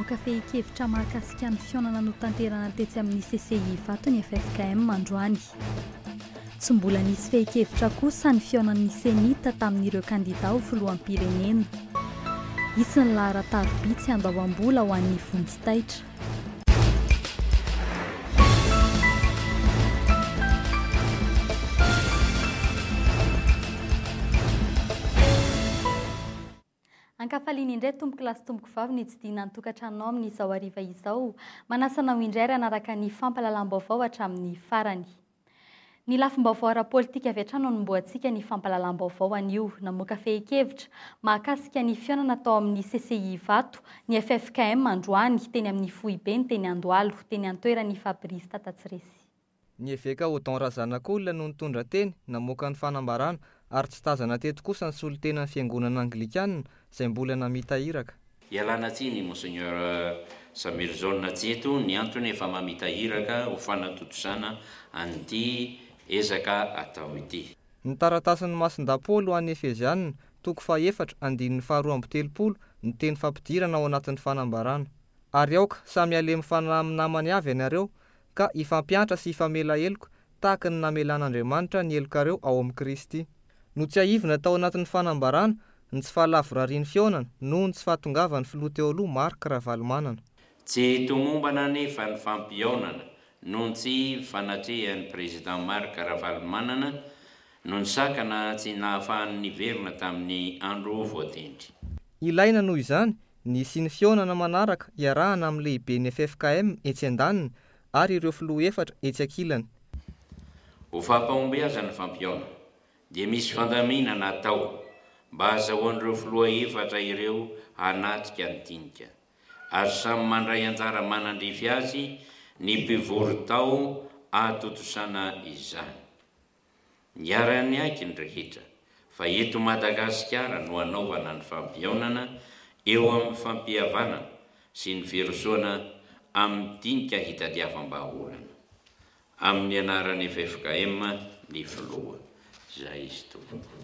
namoaka fehi-kevitra mahakasika ny fionana no tanterana tetsy amin'ny CCI fato ny FFKM androany. Tsy mbola nisy fehi-kevitra kosa ny fionan'ny senita tamin'ireo kandidao ho filoham-pirenena. Isan'ny laharan-tarobitsy andao-ambola ho an'ny vonjitaitra. Ankafaliana indray tomboky lasy tomboky vavy ny tsidina ny tokantranonao amin'izao hariva izao, manasanao indray ranaraka ny fampalalam-baovao hatramin'ny farany. Ny lafim-baovao ara-politika avy hatrany no nomboantsika ny fampalalam-baovao anio, namoaka fehi-kevitra mahakasika ny fionana tao amin'ny CCI vato, ny FFKM androany, teny amin'ny Fohibe, teny Andohalo, teny Antoerany Fabrice Tatatsiresy. Ny eveka Otan Razanak'olona no nitondra teny namoaka ny fanambarana ary tsy tazana teto kosa ny solon-tena ny fiangonana Anglikana izay mbola namitahiraka. Ialana tsiny Monseigneur Samuel Jaune Tseto ny antony efa mamitahiraka ho fanatotosana an'ity ezaka atao ity. Ny taratasin'ny Masindapoly ho an'ny Efezianina toko 4:2-7 ny teny fampidirana ao anatin'ny fanambarana. Ary aoka samy alemy fanaminamany avy ianareo ka ifampiantra sy ifamela eloko tahaka ny namelan'Andriamanitra ny elokareo ao amin'ny Kristy. No tsy aivina tao anatin'ny fanambarana ny tsy fahalavorarian'ny fionana noho ny tsy fahatongavan'ny filoha teo aloha Marc Ravalomanana. Tsy tomombana nefa ny fampionana noho tsy fanatrehan'ny président Marc Ravalomanana no ny sakana tsy nahafahan'ny niverina tamin'ny andro voatendry. Ilaina noho izany ny sy fionana manaraka iarahana amin'ny lehiben'ny FFKM etsy andaniny ary ireo filoha efatra etsy ankilany. Ho fampahombiazana fampionana dia misy fandaminana atao mba azahoan'ireo filoha efatra ireo hanatrika ny dinika ary samy mandray anjara manandrify azy ny mpivory tao atotosana izany. Niarany aiky ny rehetra fa eto Madagasikara no anaovana ny fampionana eo amin'ny fampihavanana sy ny verosoana amin'ny dinika hitadiavam-baholana. Amin'ny anaran'ny FFKM ny filoha. Zay izy tompoko.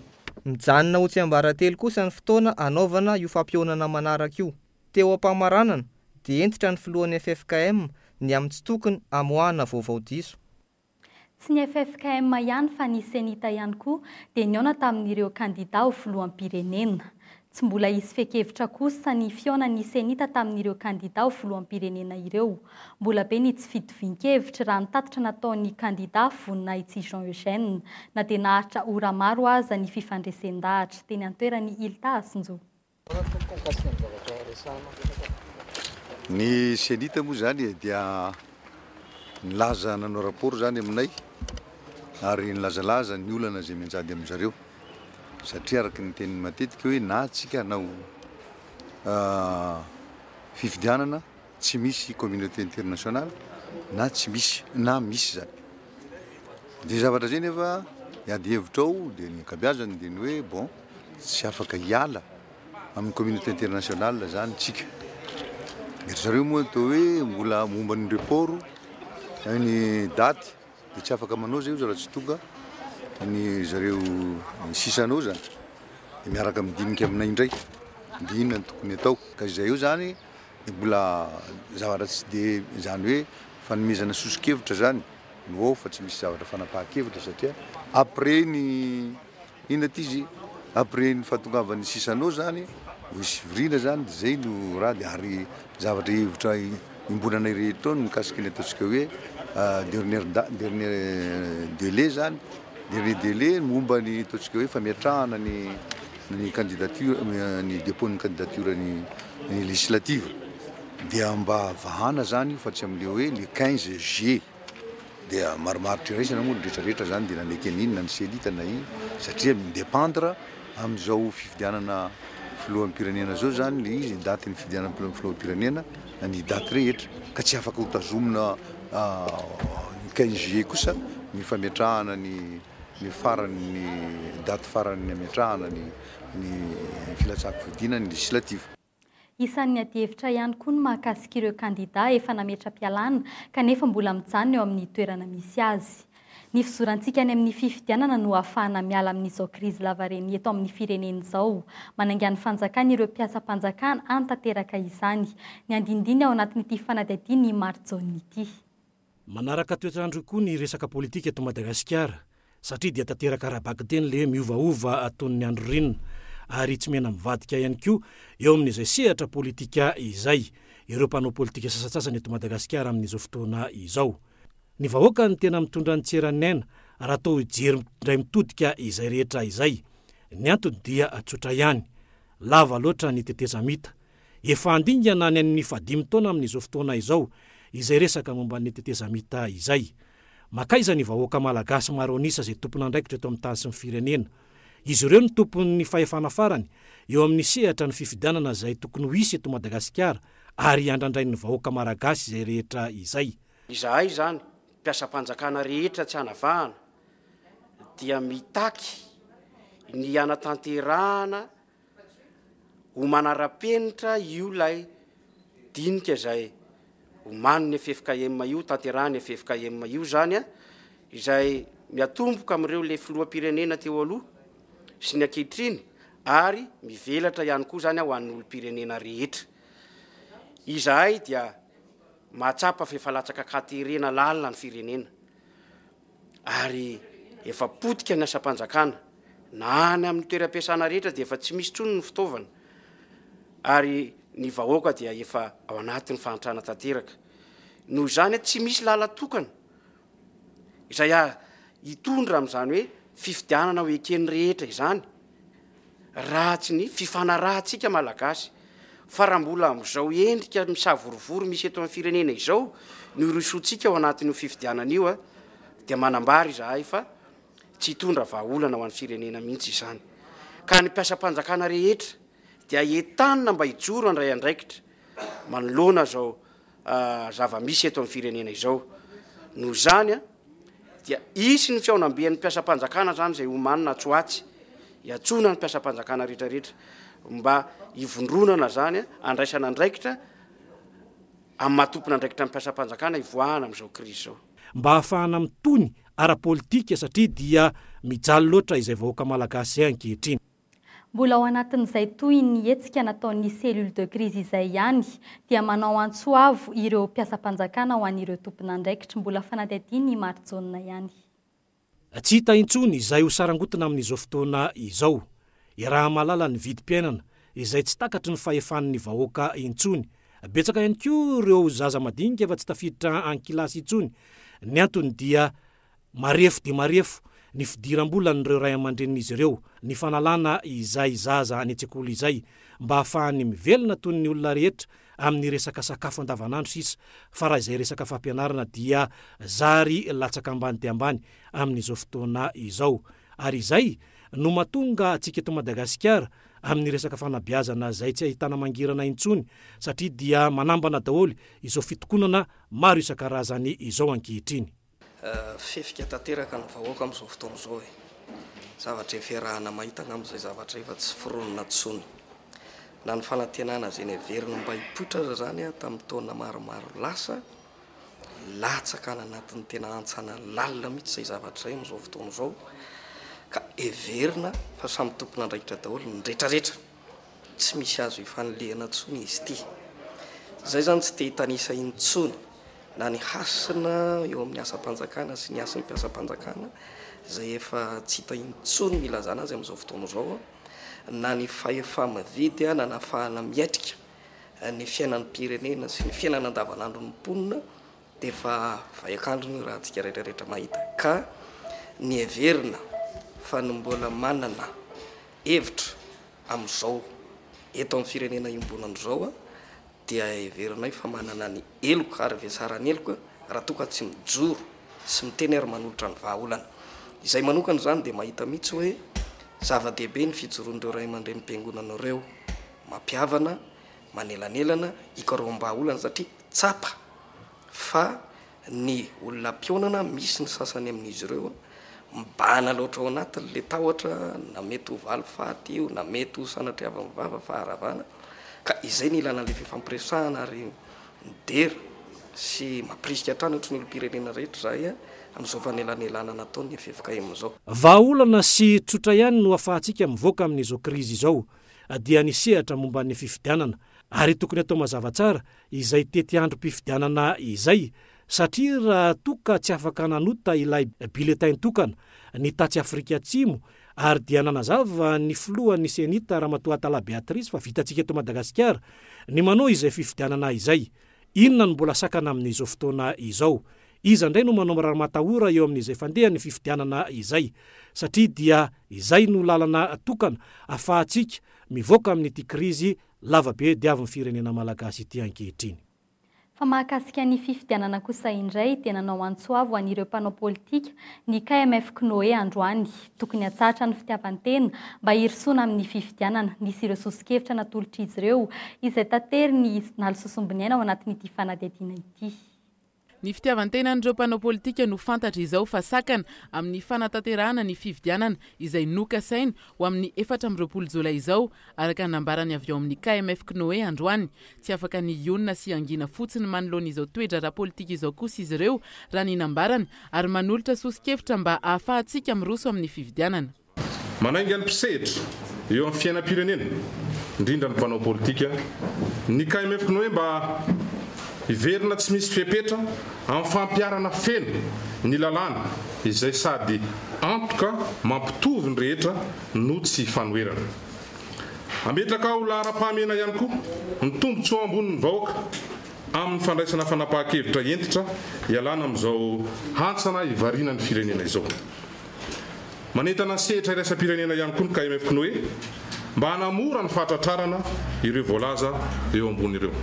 Mijanona ho tsy ambaratelo kosa ny fotoana anaovana io fampionana manaraka io. Teo am-pamaranana dia entitra ny filohan'ny FFKM ny amin'ny tsy tokony amoahana vaovao diso. Tsy ny FFKM ihany fa ny senita ihany koa dia niona tamin'ireo kandida ho filoham-pirenena. Tsy mbola hisy fehi-kevitra kosa ny fionan'ny senita tamin'ireo kandida ho filoham-pirenena ireo. Mbola be ny tsy fitovian-kevitra raha ny tatitra nataon'ny kandida vonina itsy Jean Eugène na dia naharitra ora maro aza ny fifandraisan-dahatra teny Antoerany Ilta Asinjo. Ny senita moa zany dia nilaza nanao raport zany aminay ary nilazalaza ny olana izay mianjady amin'izareo satria araka ny teny matetika hoe na tsika hanao fifidianana tsy misy communauté internationale na tsy misy na misy zany. Dia zavatra zay nefa hiady hevitra ao dia ny ankabeazany dia ny hoe bon tsy afaka hiala amin'ny communauté internationale zany tsika. Dia zareo moa atao hoe mbola momba ny report ny daty dia tsy afaka manao zay raha tsy tonga ny zareo sisanao zany dia miaraka midinika aminay indray dia inona ny tokony atao ka izay eo zany mbola zavatra tsy dia zany hoe fanomezana soso-kevitra zany no ao fa tsy misy zavatra fanapahan-kevitra satria après ny inona ty izy après ny fahatongavan'ny sisanao zany misy virina zany dia zay no raha dia ary zavatra hevitra imbonanay rehetra no mikasika ny ataontsika hoe dernier délai zany. Dernier délai momba ny ataontsika hoe famiatrahana ny candidature ny dépôt-ny candidature ny législative dia mba vahana zany fa tsy amin'le hoe le 15 juillet dia maromaritra iraisana moa rehetrarehetra zany dia nanaiky an'inona ny selita na iny satria midépendre amin'izao fifidianana filoham-pirenena zao zany le izy daty ny fifidianana filoham-pirenena ny daty rehetra ka tsy afaka ho tazomina ny 15 juillet kosa ny famiatrahana ny farany daty farany amiatrahana ny filatsako fidina ny législative. Isan'ny adievitra ihany koa ny mahakasika ireo kandida efa nametra-pialana kanefa mbola mijanona eo amin'ny toerana misy azy. Ny fizorantsika any amin'ny fifidianana no ahafahana miala amin'izao krizy lavareny eto amin'ny firenena izao. Manangian'ny fanjakana ireo mpiasam-panjakana antanteraka izany. Ny andindiny ao anatin'ity fanadihadiany Martsaony ity. Manaraka toetrandro koa ny resaka politika eto Madagasikara, satria dia tanteraka rabakiteny le miovaova ataon'ny andro rinina, ary tsy mena mivadika ihany koa eo amin'izay sehatra politika izay. Ireo mpanao politika sasatsasany eto Madagasikara amin'izao fotoana izao. Ny vahoaka ny tena mitondra ny tseranena raha atao jery ndray mitodika izay rehetra izay. Ny antony dia atsotra ihany, lava loatra ny tetezamita. Efa andingana ny an'ny fadimy taona amin'izao fotoana izao izay resaka momba ny tetezamita izay. Makaiza ny vahoaka malagasy maro anisa izay tompona andraikitra eto amin'ny tany sy ny firenena. Izy ireo ny tompon'ny fahefana farany eo amin'ny sehatra ny fifidianana izay tokony ho hisy eto Madagasikara ary andrandray ny vahoaka malagasy izay rehetra izay. Izahay zany mpiasam-panjakana rehetra tsy hanavahana dia mitaky ny anatanterahana ho manara-penitra io lay dinika izay homaniny FFKM io, tanterahany FFKM io zany izay miatomboka amin'ireo le filoham-pirenena teo aloha sy ny ankehitriny ary mivelatra ihany koa zany ho an'olom-pirenena rehetra. Izahay dia mahatsapa fefalatsaka katerena lalina ny firenena ary efa potika ny asa-panjakana na any amin'ny toeram-piasana rehetra dia efa tsy misy tsony ny fitaovana ary ny vahoaka dia efa ao anatin'ny fahantrana tanteraka. Noho izany tsy misy lala tokana izay hitondra amin'izany hoe fifidianana ho ekeny rehetra izany raha tsy ny fifanarahantsika malagasy. Fa raha mbola amin'izao endrika misavorovory misy eto amin'ny firenena izao ny rosotsika ao anatin'io fifidianana io dia manambara izahay fa tsy hitondra vahaolana ho an'ny firenena mihitsy izany. Ka ny mpiasam-panjakana rehetra dia entanina mba hijoro andray andraikitra manoloana zao zava-misy eto amin'ny firenena izao. Noho izany dia isy ny fiaonambian'ny mpiasam-panjakana zany izay homanina tsoatsy hiatsona ny mpiasam-panjakana rehetrarehetra mba hivondronana zany andraisana andraikitra amin'ny mahatompona andraikitra mpiasam-panjakana hivoahana amin'izao krizy zao. Mba hahafahana mitony ara-politika satria dia mijaly loatra izay vahoaka malagasy ankehitriny. Mbola ao anatin'izay toy ny hetsika nataon'ny cellule de crise izay ihany dia manao antsoavo ireo mpiasam-panjakana ho an'ireo tompon'andraikitra. Mbola fanadihadiany Martsaony ihany. Tsy hita intsony izay ho sarangotana amin'izao fotoana izao. Raha malala ny vidim-piainana izay tsy takatry ny fahefan'ny vahoaka intsony. Betsaka ihany koa ireo zaza madinika efa tsy tafiditra ankilasy intsony. Ny antony dia marefo dia marefo ny fidiram-bola n'ireo ray aman-drenin'izy ireo, ny fanalana izay zaza any an-tsekoly izay mba hahafahany mivelona toy ny olona rehetra amin'ny resaka sakafo andavanandro sisa. Fa raha izay resaka fampianarana dia zary latsaka ambany dia ambany amin'izao fotoana izao. Ary izay no mahatonga antsika eto Madagasikara amin'ny resaka fanabeazana izay tsy ahitana mangirana intsony satria dia manambana daholo izao fitokonana maro isan-karazany izao ankehitriny. Fefika tanteraka ny vahoaka amin'izao fotoana izao zavatra eferahana mahita amin'izay zavatra efa tsy foronina tsony. Na ny fanantenana izay ny heverina mba hipoitra zany tamin'ny taona maromaro lasa latsaka anatin'ny tena antsana lalina mihitsy izay zavatra izay amin'izao fotoana izao. Ka heverina fa samy tompona andraikitra daholo ny rehetrarehetra. Tsy misy azo hifanilehana tsony izy ity. Zay zany tsy te hitanisa intsony na ny hasina eo amin'ny asa-panjakana sy ny asan'ny mpiasam-panjakana izay efa tsy hita intsony milazana azy amin'izao fotoana izao, na ny fahefa-mividy na nahafahana miatrika ny fiainan'ny pirenena sy ny fiainana andavanandro ny mponina dia efa vahiakandro ny raha antsika rehetrarehetra mahita. Ka ny heverina fa ny mbola manana hevitra amin'izao eto amin'ny firenena iombonan'izao dia heverinay fa manana ny eloka ary vesarany eloka raha toka tsy mijoro sy miteny ary manolotra ny vahaolana. Izay manokana zany dia mahita mihitsy hoe zava-dehibe ny fijoroan'ireo ray aman-dreny mpiangonana ireo mampiavana, manelanelana ikaroam-bahaolana satria tsapa fa ny olona mpionana misy ny sasany amin'izy ireo mibana loatra ao anatin'le tahotra na mety ho valo faty io na mety ho sanatria vava faharavana. Ka izay ny ilana le fifampiresahana ary midera sy mampirisika hatrany ohatry ny olo-pirenena rehetra zay amin'izao fanelanelana nataony fiefaka amin'izao. Vahaolana sy tsotra ihany no afahantsika mivoaka amin'izao krizy izao dia nisehatra momba ny fifidianana ary tokony atao mazava tsara izay tety andro mpifidianana izay satria raha toka tsy afaka nanota ilay biletain tokana ny tatsy Afrika Atsimo ary dia nanazava ny filohan'ny senita Ramatoatala Beatrice fa vitantsika eto Madagasikara ny manao izay fifidianana izay. Inona no mbola sakana amin'izao fotoana izao? Iza indray no manao raha matahora eo amin'izay fandeha ny fifidianana izay satria dia izay no lalana tokana afahantsika mivoaka amin'ity krizy lavabe diavin'ny firenena malagasy ity ankehitriny. Fa mahakasika ny fifidianana kosa indray dia nanao antsoavo an'ireo mpanao politika ny KMF Knoe androany tokony hatsatra ny fitiavan-tena mba hirosona amin'ny fifidianana. Nisy ireo sosikevitra natolotra izy ireo izay tatery ny nalisosombiny ao anatin'ity fanadihadiana ity. Ny fitiavan-tena n'ireo mpanao politika no fantatra izao fa sakana amin'ny fanatanterahana ny fifidianana izay nokasaina ho amin'ny 14 Jolay izao araka nambarany avy ao amin'ny KMF Knoe androany. Tsy afaka ny iona sy angina fotsiny manoloana izao toedra raha politika izao kosa izy ireo raha ny nambarany ary manolotra sosikevitra mba ahafahantsika miroso amin'ny fifidianana. Manainga ny mpisehatra eo amin'ny fiainam-pirenena indrindra ny mpanao politika ny KMF Knoe mba iverina tsy misy fepetra amin'ny fampiarana feno ny lalàna izay sady antoka mampitovy ny rehetra no tsy fanoherana. Ametraka ho lahara-pahamena ihany koa ny tombotsoa ambonin'ny vahoaka amin'ny fandraisana fanapahan-kevitra entitra ialana amin'izao hantsana ivariana ny firenena izao. Manentana sehatra iraisam-pirenena ihany koa ny KMF Knoe mba hanamora ny fahatratrarana ireo voalaza eo ambony ireo.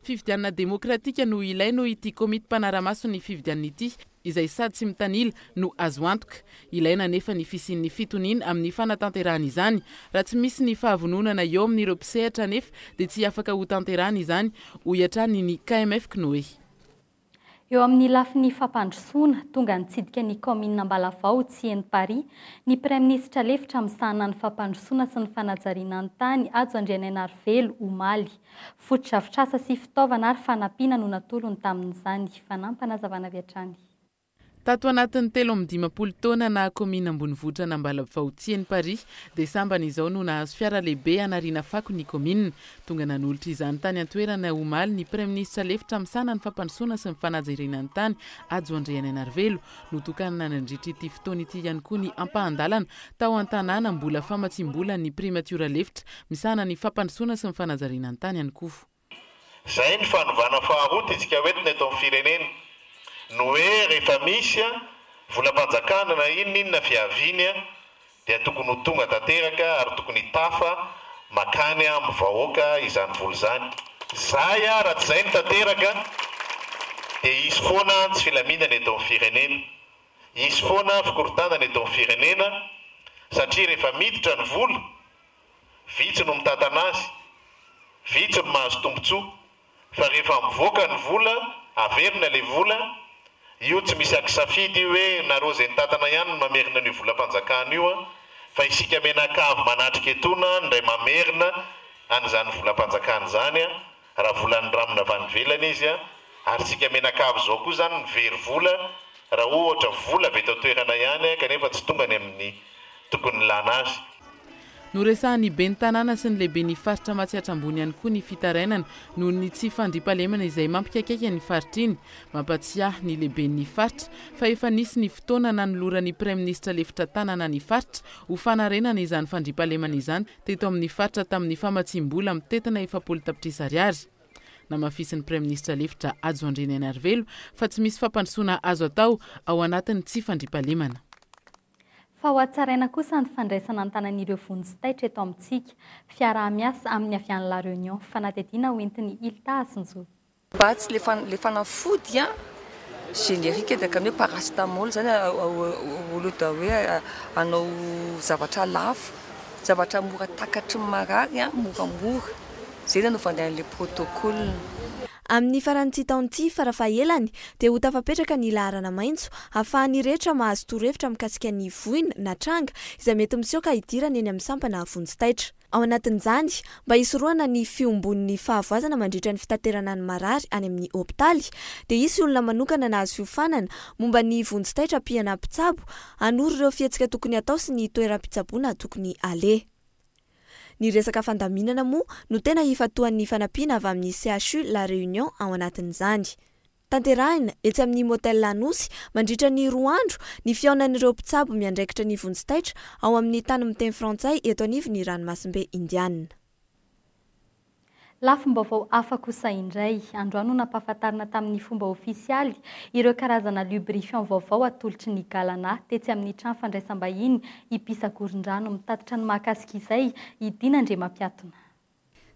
Fifidianana demokratika no ilay no ity komity mpanaramaso ny fifidianana ity izay sady tsy mitanila no azo antoka. Ilaina nefa ny fisian'ny fitoniana amin'ny fanatanterahana izany raha tsy misy ny fahavononana eo amin'ireo mpisehatra nefa dia tsy afaka ho tanterahana izany ho iatrany ny KMF Knoe. Eo amin'ny lafiny fampandrosoana tonga nitsidika ny commune Ambalavao Tsieny Paris ny Praiministra lefitra misahana ny fampandrosoana sy ny fanajariana ny tany ajo Andriana Arvelo omaly. Foto-drafitrasa sy fitaovana ary fanampiana no natolony tamin'izany. Fanampanazavana avy hatrany. Tato anatin'ny 17 taona na commune ambonivohitra Ambalavao Tsieny Paris desambany izao no nahazo fiara lehibe anariana fako ny commune. Tonga nanolotra izany tany antoerana omaly ny Praiministra lefitra misahana ny fampandrosoana sy ny fanajariana ny tany ajo Andriana Arvelo notokana nandritra ity fotoana ity ihany koa ny ampahandalana tao an-tanàna mbola famatsimbola ny primatura lefitra misahana ny fampandrosoana sy ny fanajariana ny tany ihany koa. Zay ny fanovana faharoa isika hoentina eto amin'ny firenena. No hoe rehefa misy volam-panjakana na inona fiaviany dia tokony ho tonga tanteraka ary tokony tafa makany amin'ny vahoaka izany vola izany. Zay raha tsy zay ny tanteraka dia isy foana tsy filaminana eto amin'ny firenena. Isy foana fikorontanana eto amin'ny firenena satria rehefa miditra ny vola vitsy no mitantana azy, vitsy no mahazo tombotsoa. Fa rehefa mivoaka ny vola, averina ilay vola, io tsy misy akisafidy hoe nareo izay nitatana ihany no mamerina ny volam-panjakana io fa isika menakavy manatrika etona ndray mamerina an'izany volam-panjakana izany raha volan'ny ramina avy any ivelany izy ary isika menakavy izao koa izany mivery vola raha ohatra vola avy eto toerana ihany kanefa tsy tonga ny amin'ny tokony lana azy. Noresahany ben'ny tanàna sy ny lehibe ny faritra matsiatra ambony ihany koa ny fitarainana noho ny tsy fandriampahalemana izay mampikaikaika ny faritra iny. Mampatsiahy ny lehibe ny faritra fa efa nisy ny fotoana nanoloran'ny Praiministra lefitra tanàna ny faritra ho fanarenana izany fandriampahalemana izany teto amin'ny faritra tamin'ny famatsimbola mitetina 7 tapitrisa ariary. Namafisin'ny Praiministra lefitra ajo Andriana Arvelo fa tsy misy fampandrosoana azo atao ao anatin'ny tsy fandriampahalemana. Fa ho atsaraina kosa ny fandraisana an-tanan'ireo vonjy-taitra eto amintsika fiara miasa amin'ny avy any La Réunion fanadihadiana hoentin'ny Ilta Asinjo. Batsy le fanafody générique dia kame paracétamol zany oloda hoe anao zavatra lafo, zavatra mora takatry marary moramora. Zay no fandehan'ilay protocole. Amin'ny faran'ity taon'ity farafahaelany dia ho tafapetraka ny laharana maitso ahafahan'ny rehetra mahazo torohevitra mikasika ny voina na tranga izay mety misehoka hidirana eny amin'ny sampana vonjitaitra. Ao anatin'izany mba hisorohana ny fiombon'ny fahavoazana mandritra ny fitaterana ny marary any amin'ny hopitaly dia hisy olona manokana nahazo fiofanana momba ny vonjitaitra pihana mpitsabo hanoro ireo fihetsika tokony atao sy ny toeram-pitsaboana tokony ale. Ny resaka fandaminana moa no tena hifatoan'ny fanampiana avy amin'ny CHU La Réunion ao anatin'izany. Tanterahina etsy amin'ny motel Lanosy mandritra ny 2 andro ny fiaonan'ireo mpitsabo miandraikitra ny vonjitaitra ao amin'ny tany miteny frantsay eto anivon'ny ranomasimbe Indiana. Lafim-baovao hafa kosa indray, androano nampahafantarina tamin'ny fomba ofisialy ireo karazana lubrifiant vaovao atolotry ny galana tetsy amin'ny trano fandraisam-bahiny Ipisakoron-drano mitatitra ny mahakasika izay idinandre mampiatona.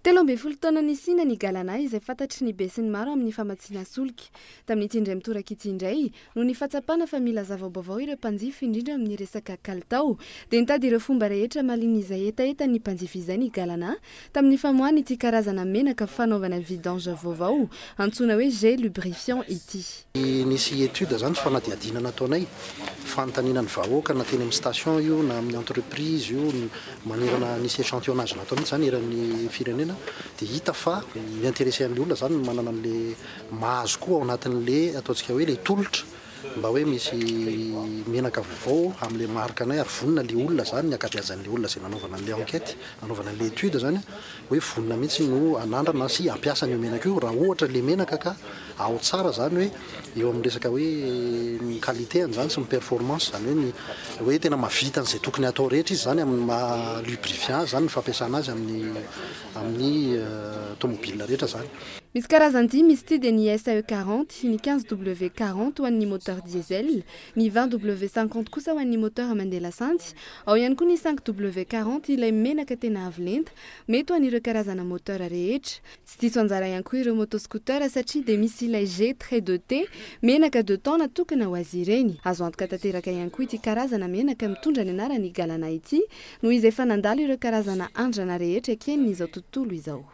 12 taona nisina ny galana izay fantatry ny be sy ny maro amin'ny famatsiana solika. Tamin'ity indray mitoraka ity indray no ny fahatsapana fa mila zava-baovao ireo mpanjifa indrindra amin'ny resaka kalitao dia nitady ireo fomba rehetra maliny izay etaeta ny mpanjifa izay ny galana tamin'ny famoahana ity karazana menaka fanaovana vidange vaovao antsoina hoe gel lubrifiant ity. Nisy étude zany fanadiadinana ataonay fanontaniana ny vahoaka na teny amin'ny station io na amin'ny entreprise io manerana nisy échantillonnage natao mihitsy zany eran'ny firenena dia hita fa intéressé an'le olona zany manana an'le mahazo koa ao anatin'le ataontsika hoe le tolotra mba hoe misy menaka vaovao amin'le marika anay ary vonina le olona zany ny akabeazan'le olona izay nanaovana an'le enquête nanaovana an'le étude zany hoe vonina mihitsy no anandrana sy ampiasa an'io menaka io raha ohatra le menaka ka ao tsara zany hoe eo amin'ny resaka hoe ny qualité zany sy ny performance zany hoe tena mavita an'izay tokony atao rehetra izy zany amin'ny maha lubrifiant zany ny fampiasana azy amin'ny tomobile rehetra zany. Misy karazany dimy misy ity dia ny SAE 40, ny 15W 40 ho an'ny moteur diesel, ny 20W 50 kosa ho an'ny moteur mandeha lasantsy, ao ihany koa ny 5W 40 ilay menaka tena avo lenta, mety ho an'ireo karazana moteur rehetra. Tsy diso anjara ihany koa ireo motoscooter satria dia misy ilay G trait de T, menaka 2 temps natokana ho azy ireny. Azo antoka tanteraka ihany koa ity karazana menaka mitondra ny anarany galana ity, noho izay fanandalo ireo karazana andrana rehetra keny izao tontolo izao.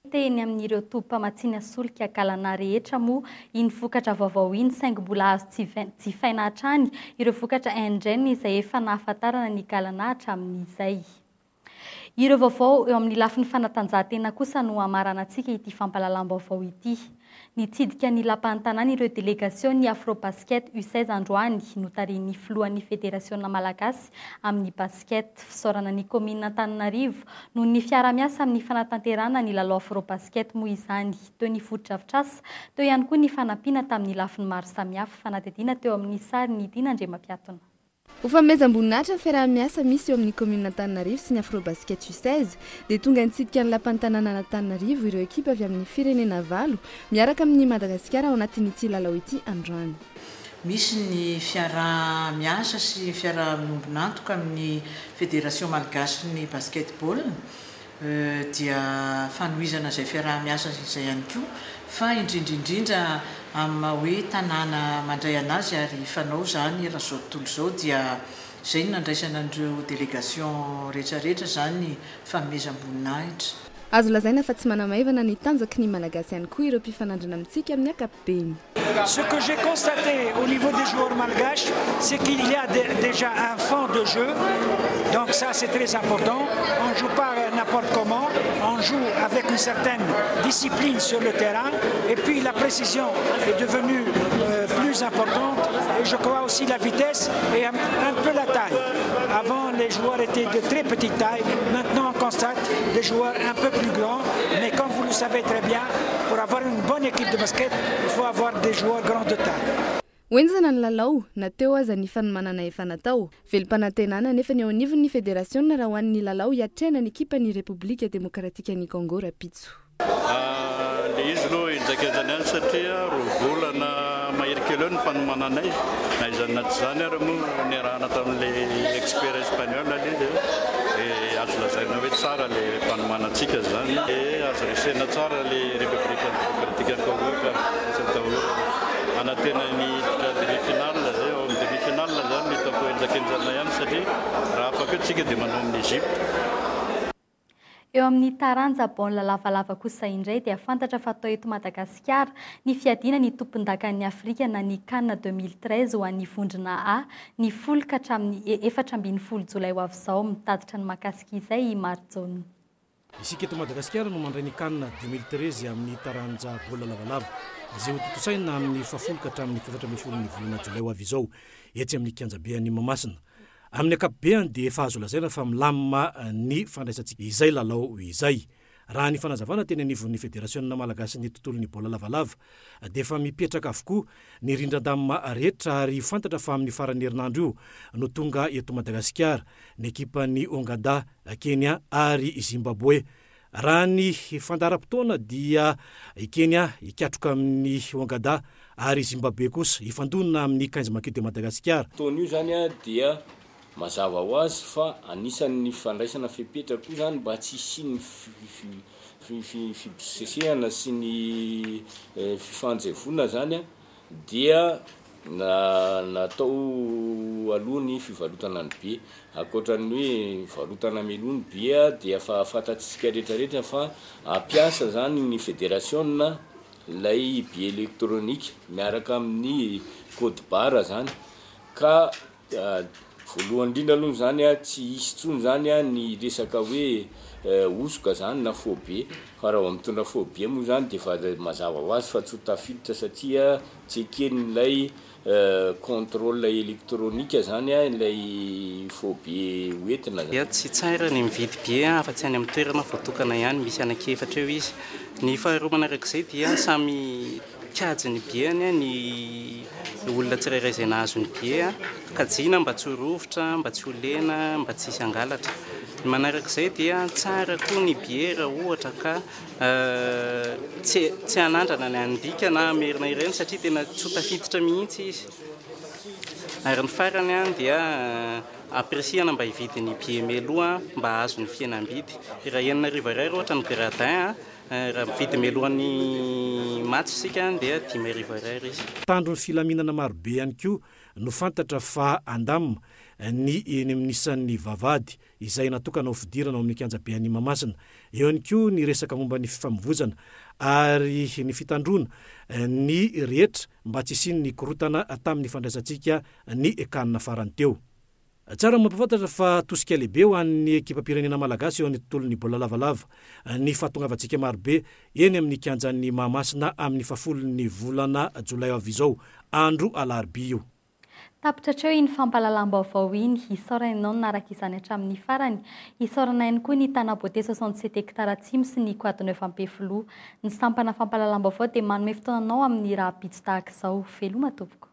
Teny amin'ireo tompamatsiana solika galana rehetra moa iny vokatra vaovao iny saingy mbola azo jifaina hatrany ireo vokatra Indien izay efa nahafantarana ny galana hatramin'izay. Ireo vaovao eo amin'ny lafin'ny fanatanjahantena kosa no amaranantsika ity fampalalam-baovao ity. Nitsidika ny lapan'ny tanàna ireo délégation ny Afrobasket U16 androany notarin'ny filohan'ny Fédérationna Malagasy amin'ny basket fisaorana ny commune Antananarivo noho ny fiara-miasa amin'ny fanatanterahana ny lalao Afrobasket moa izany teo ny foto-drafitrasa teo ihany koa ny fanampiana tamin'ny lafin'ny maro samihafa fanadidina teo amin'ny sary ny dinandre mampiatona. Ho fanomezam-boninahitra ny fiaraha-miasa misy eo amin'ny commune Antananarivo sy ny Afrobasket U16 dia tonga nitsidika ny lapan'ny tanàna Antananarivo ireo ekipa avy amin'ny firenena 9 miaraka amin'ny Madagasikara ao anatin'ity lalao ity androany. Misy ny fiaraha-miasa sy fiaraha-miombonantoka amin'ny Fédération Malagasy ny basketball dia fanohizana izay fiaraha-miasa izay ihany koa fa indrindrindrindra amin'ny hoe tanàna mandray anazy ary fanao zany raha zao tontolo zao dia izay no nandraisana an'ireo délégation rehetrarehetra zany fanomezam-boninahitra. Azo lazaina fa tsy manamaivana ny tanjaky ny malagasy ihany koa ireo mpifanandrina amintsika amin'ny ankapobeny. Ce que j'ai constaté au niveau des joueurs malgaches, c'est qu'il y a déjà un fond de jeu. Donc ça, c'est très important. On ne joue pas n'importe comment. On joue avec une certaine discipline sur le terrain. Et puis la précision est devenue plus importante. Et je crois aussi la vitesse et un peu la taille. Avant, les joueurs étaient de très petite taille. Maintenant, on constate des joueurs un peu plus grands. Mais comme vous le savez très bien, pour avoir une bonne équipe de basket, il faut avoir des joueurs grands de taille. Hoenjana ny lalao nateo aza ny fanomanana efa natao. Velim-panantenana nefa ny ao anivon'ny fédération raha ho an'ny lalao hiatrena ny ekipa ny République démocratique ny Congo rapitso. Le izy aloha injakezany any satria roa volana mahery kely eo ny fanomananay na izany naty zany ary moa niarahana tamin'le expert espagnol izy azo lazaina hoe tsara le fanomanantsika zany azo resena tsara le République démocratique Congo ka satao anatena ny demi-finale zay ao amin'ny demi-finale zany hitako injakenjana ihany satria raha afaka tsika dia manao amin'ny Egypte. Eo amin'ny taranja baolina lavalava kosa indray dia fantatra fa atao eto Madagasikara ny fiadiana ny tompondakan'ny Afrika na ny CAN 2013 ho an'ny vondrona A ny 10 ka hatramin'ny 14 Jolay ho avy izao mitaditra ny mahakasika izay Marjona. Isika eto Madagasikara no mandray ny CAN 2013 amin'ny taranja baolina lavalava izay ho totosaina amin'ny 10 ka hatramin'ny 14 ny volana Jolay ho avy izao etsy amin'ny kianjabean'ny Mamasina. Amin'ny akapobeany dia efa azo lazaina fa milamina ny fandraisantsika izay lalao izay. Raha ny fanazavana teny anivon'ny Federasiona Malagasy ny tontolon'ny baolina lavalava dia efa mipetraka avokoa ny rindran-damina rehetra ary fantatra fa amin'ny faran'ny herinandro io no tonga eto Madagasikara ny ekipan'ny Ongada, Kenya ary Zimbabwe. Raha ny fandaram-potoana dia i Kenya ikatroka amin'ny Ongada ary Zimbabwe kosa ifandonina amin'ny 15 makeo de Madagasikara. Taona io zany dia mazava ho azy fa anisan'ny fandraisana fepetra koa zany mba tsy isiany fibosesehana sy ny fifanjevona zany dia natao aloha ny fivarotana ny be akoatran'ny hoe varotana melony be dia fa fantatsika rehetrarehetra fa ampiasa zany ny federasiona lay be elektronika miaraka amin'ny code barre zany ka voalohany indrindra aloha zany tsy hisy tsony zany ny resaka hoe osoka zany na faux fa raha mitondra faux moa zany dia fa mazava ho azy fa tsy ho tafiditra satria tsy eken'ilay contrôle électronique zany ilay faux hoentina zany. Tsy tsara ny mividy be afa-tsy any amin'ny toerana voatokana ihany misy anankiefatra eo izy. Ny faharoa manarak'izay dia samy kajy ny beany ny olona tsirairay izay nahazo ny be kajina mba tsy ho rovitra, mba tsy ho lena, mba tsy hisy angalatra. Ny manarak'izay dia tsara koa ny be raha ohatra ka tsy hanandrana ny andika na amerina ireny satria tena tsy ho tafiditra mihitsy izy. Ary ny farany dia apresiana mba hividy ny be meloa mba azo ny fihenam-bidy. Raha enina arivo iray ohatra ny gradin raha mividy melohan'ny matso sika dia 5 arivo iray izy. Tandro ny filaminana marobe ihany koa no fantatra fa andamina ny eny amin'isan'ny vavady izay natokana ho fidirana ao amin'ny kianjabean'ny Mamasina. Eo ihany koa ny resaka momba ny fifamoivoizana ary ny fitandrona ny rehetra mba tsy isiany ny korotana tamin'ny fandraisantsika ny ekanina farany teo. Tsara mampafantatra fa tosika lehibe ho an'ny ekipam-pirenena malagasy eo amin'ny tontolon'ny baolina lavalava ny fahatongavantsika marobe eny amin'ny kianjan'ny Mahamasina amin'ny 10 volana Jolay avy izao andro alarobia io. Tapitra hatreo iny fampahalalam-baovao iny hisaorana ianao naraka izany hatramin'ny farany. Hisaorana ihany koa ny abordés 67 hectares atsimo sy ny quadre 9 Ampefilo. Ny sampana fampahalalam-baovao dia manome fotoananao amin'ny raha bitso tahaka izao. Veloma tompoko.